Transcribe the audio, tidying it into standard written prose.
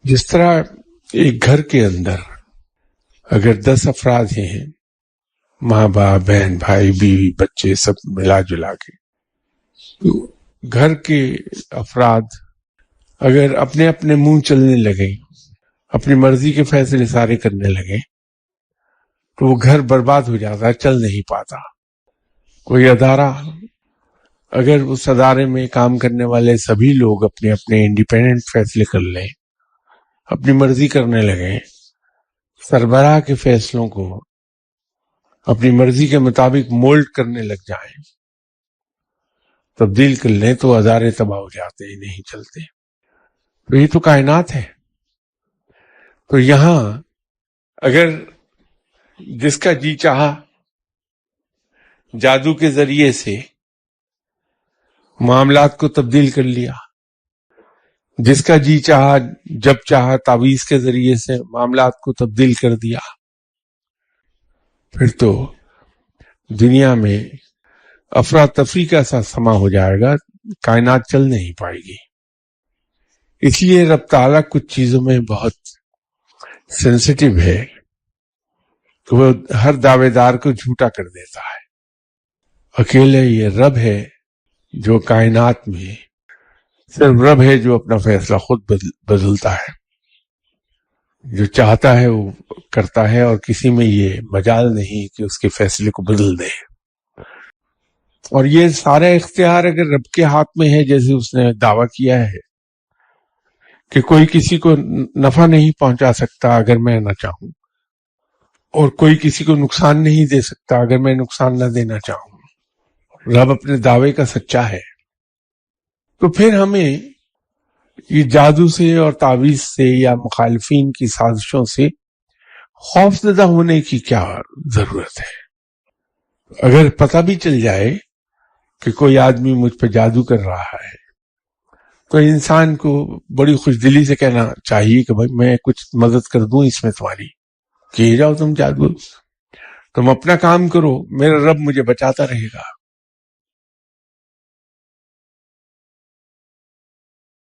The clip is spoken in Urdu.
جس طرح ایک گھر کے اندر اگر 10 افراد ہیں، ماں باپ بہن بھائی بیوی بچے سب ملا جلا کے، تو گھر کے افراد اگر اپنے اپنے منہ چلنے لگے، اپنی مرضی کے فیصلے سارے کرنے لگے، تو وہ گھر برباد ہو جاتا ہے، چل نہیں پاتا۔ کوئی ادارہ اگر اس ادارے میں کام کرنے والے سبھی لوگ اپنے اپنے انڈیپینڈنٹ فیصلے کر لیں، اپنی مرضی کرنے لگیں، سربراہ کے فیصلوں کو اپنی مرضی کے مطابق مولڈ کرنے لگ جائیں، تبدیل کر لیں، تو ادارے تباہ ہو جاتے ہیں، نہیں چلتے۔ تو یہ تو کائنات ہے۔ تو یہاں اگر جس کا جی چاہا جادو کے ذریعے سے معاملات کو تبدیل کر لیا، جس کا جی چاہا جب چاہا تعویذ کے ذریعے سے معاملات کو تبدیل کر دیا، پھر تو دنیا میں افراتفری کا سا سما ہو جائے گا، کائنات چل نہیں پائے گی۔ اس لیے رب تعالیٰ کچھ چیزوں میں بہت سینسٹیو ہے کہ وہ ہر دعوے دار کو جھوٹا کر دیتا ہے۔ اکیلے یہ رب ہے جو کائنات میں، صرف رب ہے جو اپنا فیصلہ خود بدلتا ہے، جو چاہتا ہے وہ کرتا ہے، اور کسی میں یہ مجال نہیں کہ اس کے فیصلے کو بدل دے۔ اور یہ سارا اختیار اگر رب کے ہاتھ میں ہے، جیسے اس نے دعویٰ کیا ہے کہ کوئی کسی کو نفع نہیں پہنچا سکتا اگر میں نہ چاہوں، اور کوئی کسی کو نقصان نہیں دے سکتا اگر میں نقصان نہ دینا چاہوں، رب اپنے دعوے کا سچا ہے، تو پھر ہمیں یہ جادو سے اور تعویذ سے یا مخالفین کی سازشوں سے خوف زدہ ہونے کی کیا ضرورت ہے؟ اگر پتہ بھی چل جائے کہ کوئی آدمی مجھ پہ جادو کر رہا ہے، تو انسان کو بڑی خوش دلی سے کہنا چاہیے کہ بھائی میں کچھ مدد کر دوں اس میں تمہاری، کیے جاؤ تم جادو، تم اپنا کام کرو، میرا رب مجھے بچاتا رہے گا۔